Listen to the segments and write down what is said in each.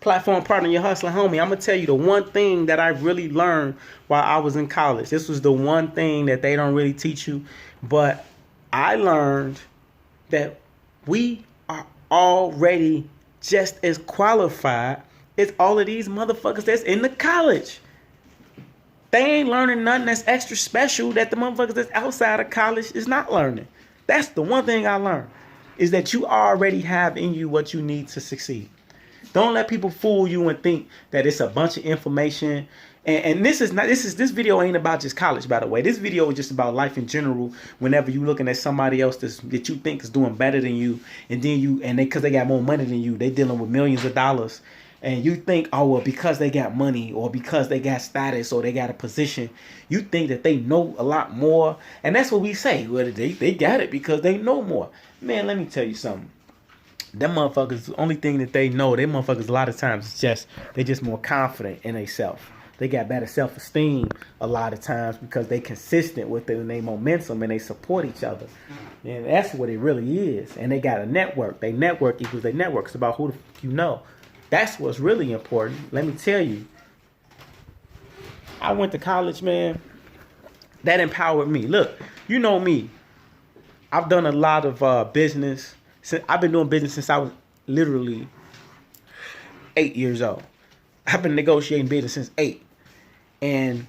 Platform partner, your hustler homie. I'm gonna tell you the one thing that I really learned while I was in college. This was the one thing that they don't really teach you, but I learned that we are already just as qualified as all of these motherfuckers that's in the college. They ain't learning nothing that's extra special that the motherfuckers that's outside of college is not learning. That's the one thing I learned, is that you already have in you what you need to succeed. Don't let people fool you and think that it's a bunch of information. And this video ain't about just college, by the way. This video is just about life in general. Whenever you looking at somebody else that you think is doing better than you, and then because they got more money than you, they dealing with millions of dollars, and you think, oh well, because they got money or because they got status or they got a position, you think that they know a lot more. And that's what we say. Well, they got it because they know more. Man, let me tell you something. Them motherfuckers, the only thing that they know, they motherfuckers a lot of times they just more confident in themselves. They got better self-esteem a lot of times because they consistent with it and they momentum and they support each other. And that's what it really is. And they got a network. They network equals they network. It's about who the fuck you know. That's what's really important. Let me tell you. I went to college, man. That empowered me. Look, you know me. I've done a lot of business. I've been doing business since I was literally 8 years old. I've been negotiating business since 8. And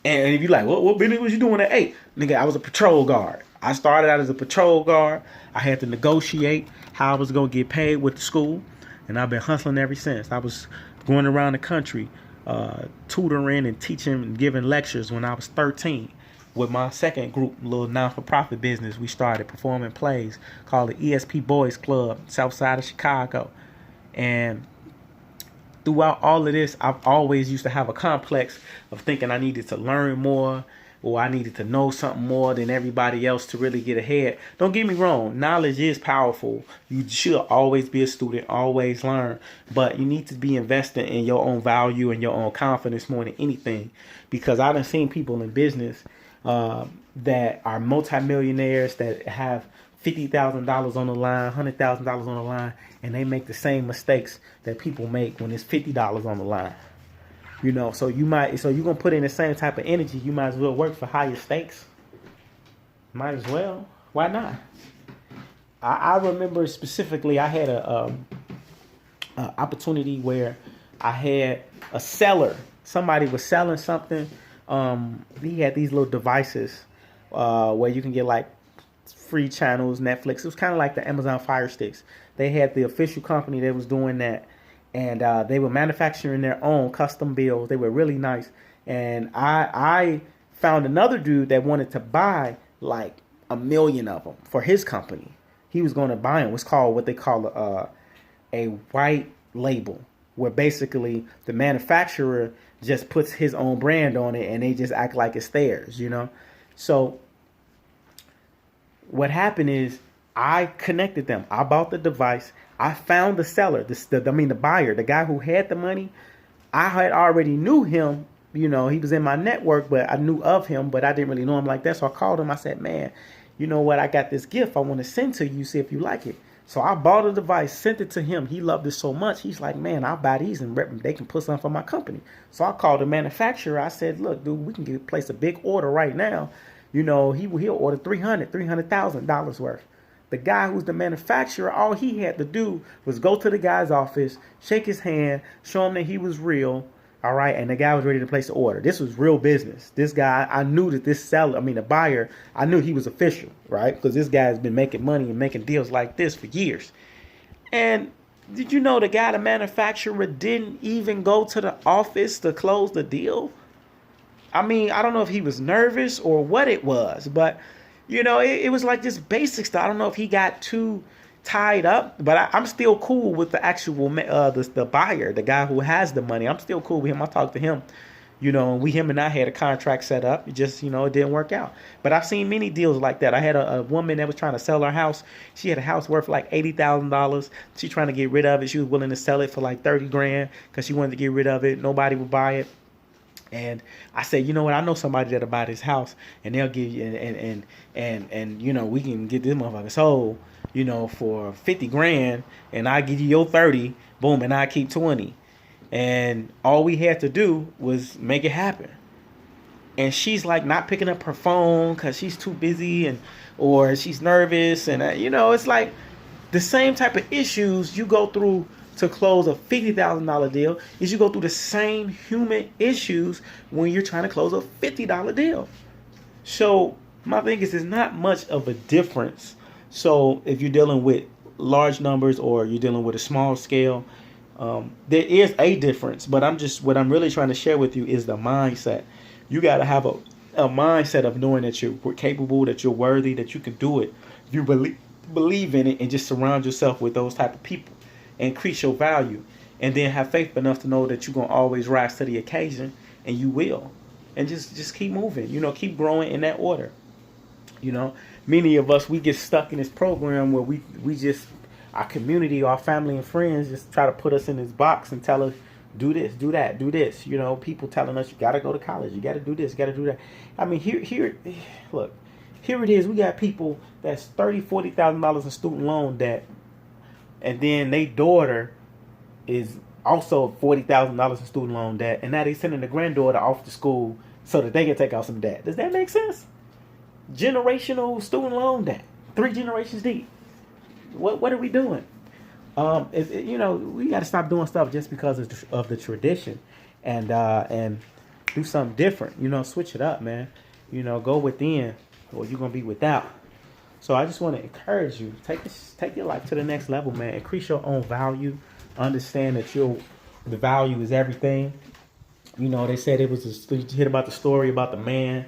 if you like, what business was you doing at 8? Nigga, I was a patrol guard. I started out as a patrol guard. I had to negotiate how I was going to get paid with the school. And I've been hustling ever since. I was going around the country tutoring and teaching and giving lectures when I was 13. With my second group, little non-for-profit business, we started performing plays called the ESP Boys Club, south side of Chicago. And throughout all of this, I've always used to have a complex of thinking I needed to learn more or I needed to know something more than everybody else to really get ahead. Don't get me wrong. Knowledge is powerful. You should always be a student, always learn. But you need to be investing in your own value and your own confidence more than anything. Because I've seen people in business that are multimillionaires that have $50,000 on the line, $100,000 on the line, and they make the same mistakes that people make when it's $50 on the line. You know, so you're gonna put in the same type of energy. You might as well work for higher stakes. Might as well. Why not? I remember specifically, I had a opportunity where I had a seller. Somebody was selling something. He had these little devices where you can get like free channels, Netflix. It was kind of like the Amazon Fire Sticks. They had the official company that was doing that, and they were manufacturing their own custom bills. They were really nice, and I found another dude that wanted to buy like 1 million of them for his company. He was going to buy them. What's called what they call a white label, where basically the manufacturer just puts his own brand on it and they just act like it's theirs, you know? So what happened is I connected them. I bought the device. I found the seller, the buyer, the guy who had the money. I had already knew him, you know, he was in my network, but I knew of him, but I didn't really know him like that. So I called him. I said, man, you know what? I got this gift I want to send to you, see if you like it. So I bought a device, sent it to him. He loved it so much. He's like, man, I'll buy these and they can put something for my company. So I called the manufacturer. I said, look, dude, we can place a big order right now. You know, he'll order $300,000 worth. The guy who's the manufacturer, all he had to do was go to the guy's office, shake his hand, show him that he was real. All right. And the guy was ready to place the order. This was real business. This guy, I knew that the buyer, I knew he was official, right? Because this guy has been making money and making deals like this for years. And did you know the manufacturer didn't even go to the office to close the deal? I mean, I don't know if he was nervous or what it was, but, you know, it was like this basic stuff. I don't know if he got too tied up, but I'm still cool with the actual the buyer, the guy who has the money. I'm still cool with him. I talked to him, you know, him and I had a contract set up. It just, you know, it didn't work out. But I've seen many deals like that. I had a woman that was trying to sell her house. She had a house worth like $80,000. She trying to get rid of it. She was willing to sell it for like 30 grand because she wanted to get rid of it. Nobody would buy it. And I said, you know what? I know somebody that'll buy this house, and they'll give you and you know, we can get this motherfucker sold, you know, for 50 grand, and I give you your 30, Boom, and I keep 20. And all we had to do was make it happen. And she's like not picking up her phone because she's too busy, and or she's nervous, and it's like the same type of issues you go through to close a $50,000 deal is you go through the same human issues when you're trying to close a $50 deal. So my thing is, there's not much of a difference. So if you're dealing with large numbers or you're dealing with a small scale, there is a difference. But what I'm really trying to share with you is the mindset. You got to have a mindset of knowing that you're capable, that you're worthy, that you can do it. If you believe in it, and just surround yourself with those type of people, increase your value, and then have faith enough to know that you're going to always rise to the occasion, and you will. And just keep moving, keep growing in that order. Many of us, we get stuck in this program where we just, our community, our family and friends just try to put us in this box and tell us, do this, do that, do this. People telling us you got to go to college, you got to do this, you got to do that. I mean, look, here it is. We got people that's $30,000-$40,000 in student loan debt, and then their daughter is also $40,000 in student loan debt, and now they sending the granddaughter off to school so that they can take out some debt. Does that make sense? Generational student loan debt, 3 generations deep. What are we doing? We got to stop doing stuff just because of the tradition, and do something different. Switch it up, man. Go within, or you're gonna be without. So I just want to encourage you, take your life to the next level, man. Increase your own value. Understand that the value is everything. They said you heard about the story about the man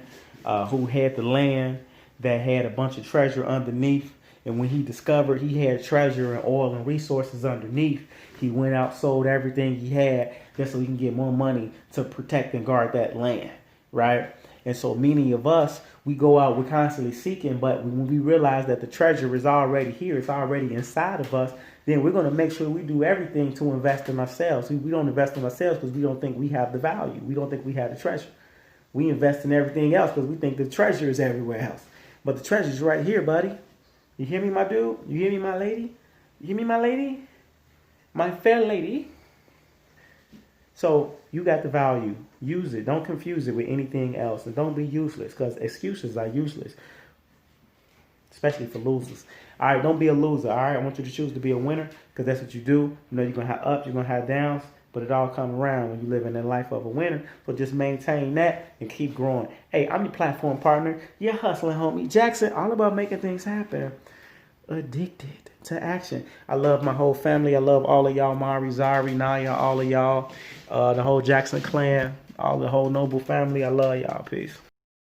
who had the land that had a bunch of treasure underneath. And when he discovered he had treasure and oil and resources underneath, he went out, sold everything he had just so he can get more money to protect and guard that land, right? And so many of us, we go out, we're constantly seeking, but when we realize that the treasure is already here, it's already inside of us, then we're going to make sure we do everything to invest in ourselves. We don't invest in ourselves because we don't think we have the value. We don't think we have the treasure. We invest in everything else because we think the treasure is everywhere else. But the treasure is right here, buddy. You hear me, my dude? You hear me, my lady? You hear me, my lady? My fair lady? So you got the value. Use it. Don't confuse it with anything else. And don't be useless, because excuses are useless, especially for losers. All right, don't be a loser. All right, I want you to choose to be a winner, because that's what you do. You're going to have ups, you're going to have downs, but it all comes around when you live in the life of a winner. So just maintain that and keep growing. Hey, I'm your platform partner, your hustling homie, Jackson, all about making things happen. Addicted to action. I love my whole family. I love all of y'all, Mari, Zari, Naya, all of y'all, the whole Jackson clan, the whole Noble family. I love y'all. Peace.